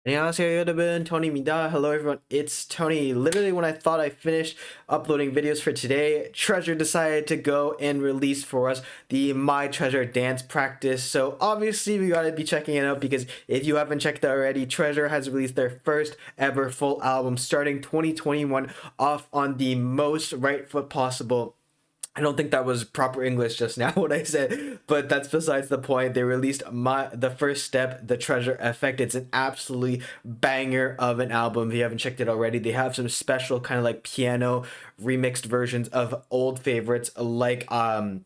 안녕하세요, 여러분. Tony입니다. Hello, everyone. It's Tony. Literally, when I thought I finished uploading videos for today, Treasure decided to go and release for us the My Treasure dance practice. So obviously, we gotta be checking it out because if you haven't checked it already, Treasure has released their first ever full album starting 2021 off on the most right foot possible. I don't think that was proper English just now what I said, but that's besides the point. They released the first step, the Treasure Effect. It's an absolutely banger of an album. If you haven't checked it already, they have some special kind of like piano remixed versions of old favorites like I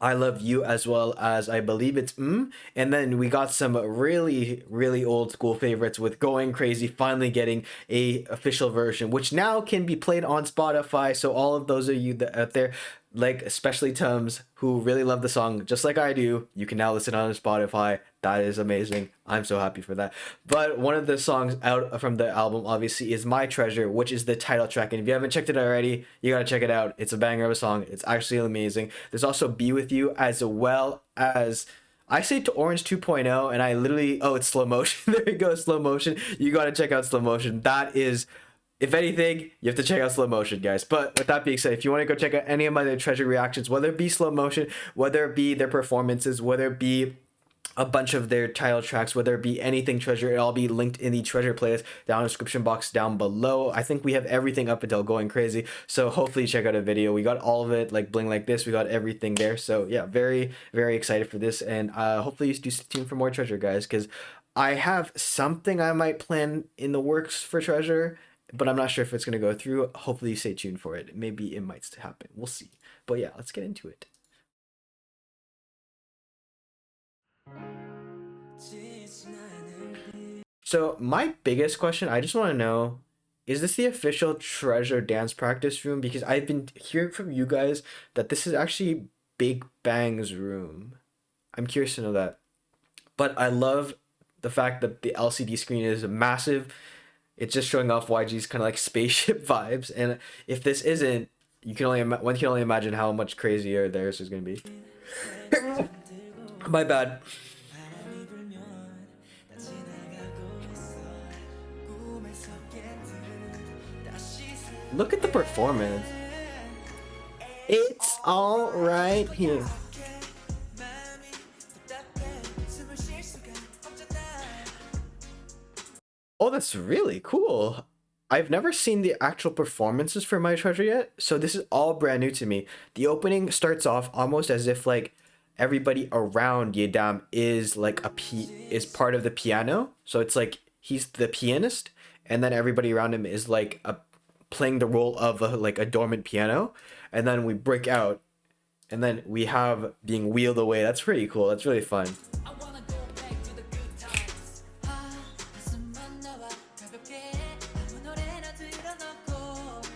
Love You, as well as I believe it's and then we got some really old school favorites with Going Crazy finally getting a official version, which now can be played on Spotify. So all of those of you that out there, like especially Tums, who really love the song just like I do, you can now listen on Spotify. That is amazing. I'm so happy for that. But one of the songs out from the album obviously is My Treasure, which is the title track. And if you haven't checked it already, you gotta check it out. It's a banger of a song. It's actually amazing. There's also Be With You, as well as I say to Orange 2.0, and I literally, oh, it's slow motion. There you go, slow motion. You gotta check out slow motion. That is, if anything, you have to check out slow motion, guys. But with that being said, if you want to go check out any of my other Treasure reactions, whether it be slow motion, whether it be their performances, whether it be a bunch of their title tracks, whether it be anything Treasure, it'll all be linked in the Treasure playlist down in the description box down below. I think we have everything up until Going Crazy, so hopefully check out a video. We got all of it, like Bling Like This, we got everything there. So yeah, very excited for this, and hopefully you do stay tuned for more Treasure, guys, because I have something I might plan in the works for Treasure, but I'm not sure if it's going to go through. Hopefully stay tuned for it. Maybe it might happen. We'll see. But yeah, let's get into it. So my biggest question, I just want to know, is this the official Treasure dance practice room? Because I've been hearing from you guys that this is actually Big Bang's room. I'm curious to know that. But I love the fact that the LCD screen is massive. It's just showing off YG's kind of like spaceship vibes. And if this isn't, you can only one can only imagine how much crazier theirs is going to be. My bad. Look at the performance. It's all right here. Oh, that's really cool. I've never seen the actual performances for My Treasure yet, so this is all brand new to me. The opening starts off almost as if like everybody around Yedam is like is part of the piano. So it's like he's the pianist, and then everybody around him is like playing the role of like a dormant piano, and then we break out, and then we have being wheeled away. That's pretty cool. That's really fun.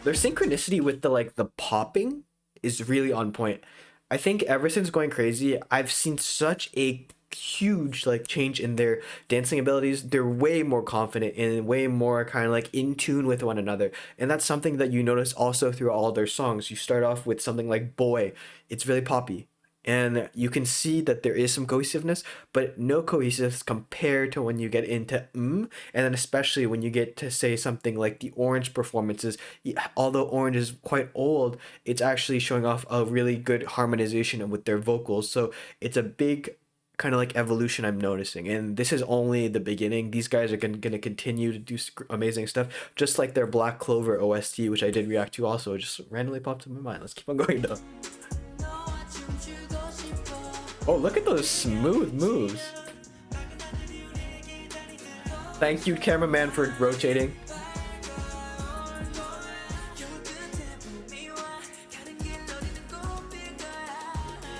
Their synchronicity with the like the popping is really on point. I think ever since Going Crazy, I've seen such a huge like change in their dancing abilities. They're way more confident and way more kind of like in tune with one another, and that's something that you notice also through all their songs. You start off with something like Boy. It's really poppy, and you can see that there is some cohesiveness, but no cohesiveness compared to when you get into and then especially when you get to say something like the Orange performances. Although Orange is quite old, it's actually showing off a really good harmonization with their vocals. So it's a big kind of like evolution I'm noticing, and this is only the beginning. These guys are gonna continue to do amazing stuff, just like their Black Clover OST, which I did react to also. It just randomly popped in my mind. Let's keep on going though. Oh, look at those smooth moves. Thank you, cameraman, for rotating.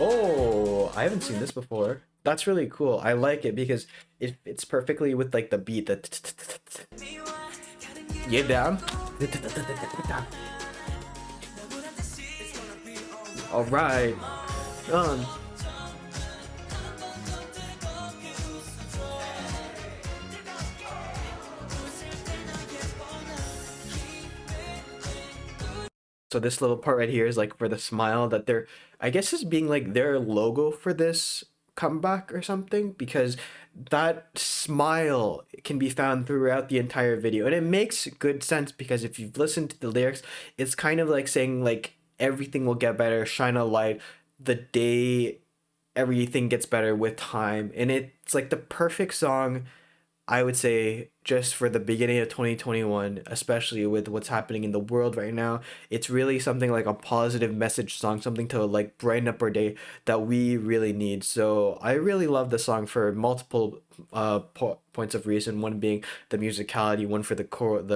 Oh, I haven't seen this before. That's really cool. I like it because it fits perfectly with like the beat. Yeah, down. All right. Done. So this little part right here is like for the smile that they're, I guess is being like their logo for this comeback or something, because that smile can be found throughout the entire video, and it makes good sense because if you've listened to the lyrics, it's kind of like saying like everything will get better, shine a light the day everything gets better with time, and it's like the perfect song, I would say, just for the beginning of 2021, especially with what's happening in the world right now. It's really something like a positive message song, something to like brighten up our day that we really need. So I really love the song for multiple points of reason. One being the musicality, one for the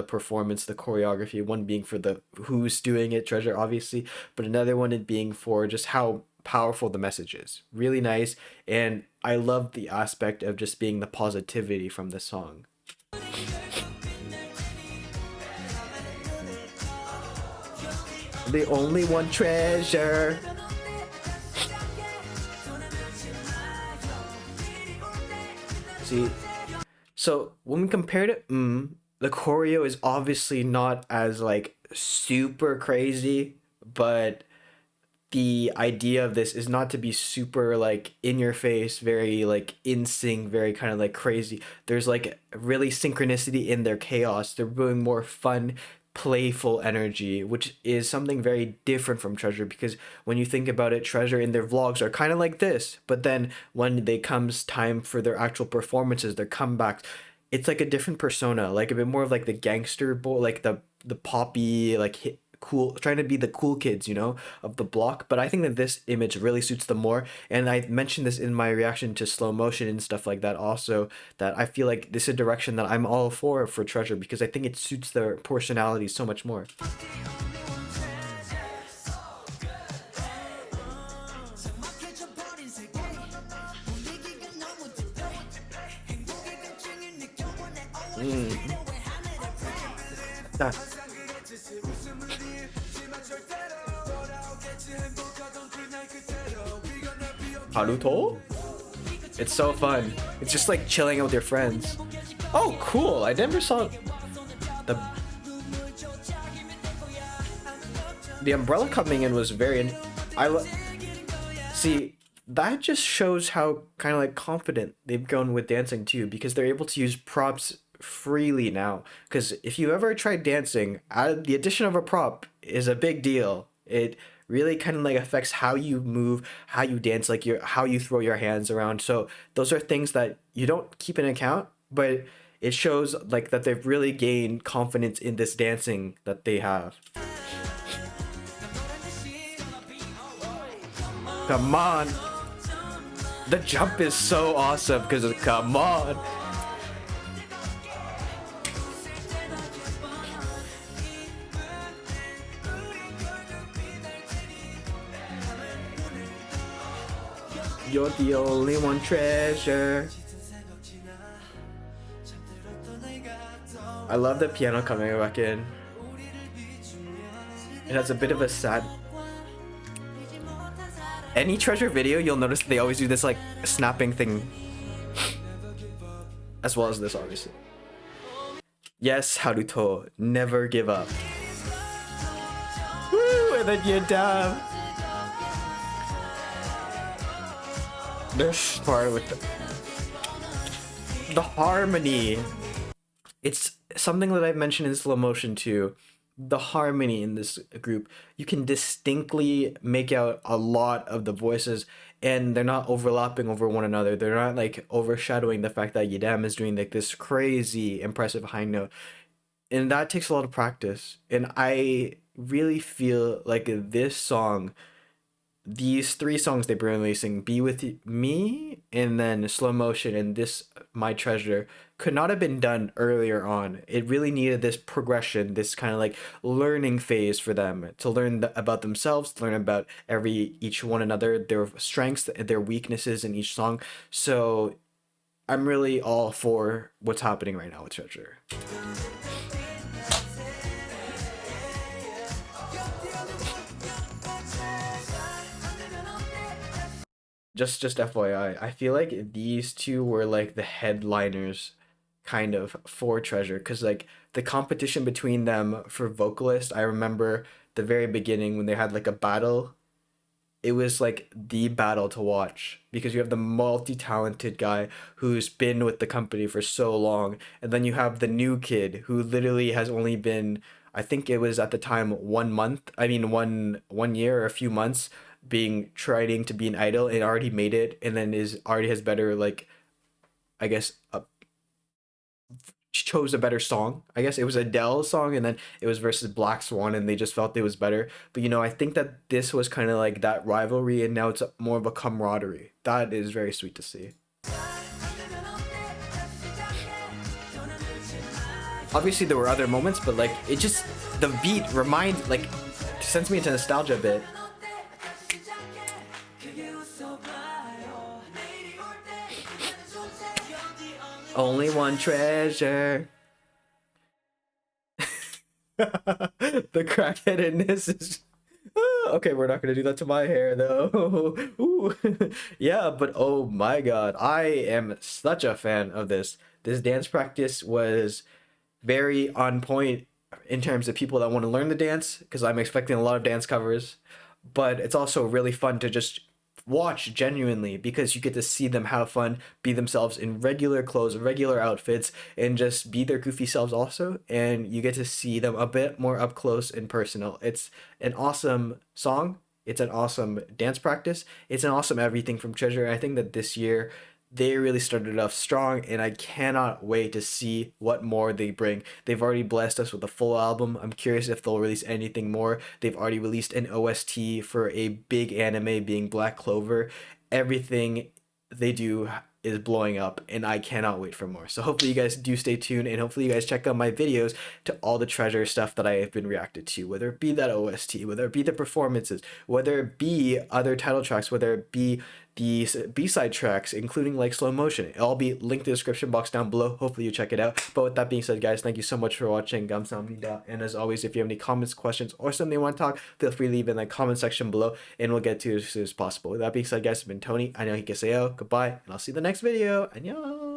performance, the choreography, one being for the who's doing it, Treasure, obviously, but another one it being for just how powerful the message is. Really nice, and I love the aspect of just being the positivity from the song. The only one treasure. See, so when we compare to the choreo is obviously not as like super crazy, but the idea of this is not to be super like in your face, very like in sync, very kind of like crazy. There's like really synchronicity in their chaos. They're doing more fun, playful energy, which is something very different from Treasure, because when you think about it, Treasure in their vlogs are kind of like this, but then when they comes time for their actual performances, their comebacks, it's like a different persona, like a bit more of like the gangster boy, like the poppy, like cool, trying to be the cool kids, of the block. But I think that this image really suits them more. And I mentioned this in my reaction to slow motion and stuff like that also, that I feel like this is a direction that I'm all for Treasure, because I think it suits their personality so much more. Mm. Ah, Haruto? It's so fun. It's just like chilling out with your friends. Oh, cool. I never saw the the umbrella coming in was very. See, that just shows how kind of like confident they've gone with dancing too, because they're able to use props freely now. Because if you ever tried dancing, the addition of a prop is a big deal. It really kind of like affects how you move, how you dance, like your how you throw your hands around. So those are things that you don't keep in account, but it shows like that they've really gained confidence in this dancing that they have. Come on. The jump is so awesome because of come on. You're the only one treasure. I love the piano coming back in. It has a bit of a sad. Any Treasure video, you'll notice they always do this like snapping thing. As well as this, obviously. Yes, Haruto, never give up. Woo, and then you're down. This part with the harmony. It's something that I've mentioned in slow motion too. The harmony in this group, you can distinctly make out a lot of the voices, and they're not overlapping over one another. They're not like overshadowing the fact that Yidam is doing like this crazy impressive high note, and that takes a lot of practice. And I really feel like this song, these three songs they've been releasing, Be With Me, and then Slow Motion, and this My Treasure, could not have been done earlier on. It really needed this progression, this kind of like learning phase for them to learn about themselves, to learn about each one another, their strengths, their weaknesses in each song. So I'm really all for what's happening right now with Treasure. Just FYI, I feel like these two were like the headliners kind of for Treasure, because like the competition between them for vocalist, I remember the very beginning when they had like a battle, it was like the battle to watch because you have the multi-talented guy who's been with the company for so long, and then you have the new kid who literally has only been, I think it was at the time 1 month, I mean one year or a few months being trying to be an idol and already made it, and then is already has better, like, I guess, chose a better song. I guess it was Adele's song, and then it was versus Black Swan, and they just felt it was better. But I think that this was kind of like that rivalry, and now it's more of a camaraderie. That is very sweet to see. Obviously, there were other moments, but like it just the beat reminds, like, sends me into nostalgia a bit. Only one treasure. The crackheadedness is okay. We're not gonna do that to my hair though. Ooh. Yeah, but oh my god, I am such a fan of this. This dance practice was very on point in terms of people that want to learn the dance, because I'm expecting a lot of dance covers, but it's also really fun to just watch genuinely because you get to see them have fun, be themselves in regular clothes, regular outfits, and just be their goofy selves also. And you get to see them a bit more up close and personal. It's an awesome song. It's an awesome dance practice. It's an awesome everything from Treasure. I think that this year they really started off strong, and I cannot wait to see what more they bring. They've already blessed us with a full album. I'm curious if they'll release anything more. They've already released an OST for a big anime being Black Clover. Everything they do is blowing up, and I cannot wait for more. So hopefully you guys do stay tuned, and hopefully you guys check out my videos to all the Treasure stuff that I have been reacted to, whether it be that OST, whether it be the performances, whether it be other title tracks, whether it be the B-side tracks, including like Slow Motion. It'll all be linked in the description box down below. Hopefully you check it out. But with that being said, guys, thank you so much for watching. 감사합니다. And as always, if you have any comments, questions, or something you want to talk, feel free to leave in the comment section below, and we'll get to it as soon as possible. With that being said, guys, it's been Tony. 안녕히 계세요. Goodbye, and I'll see you in the next video. 안녕.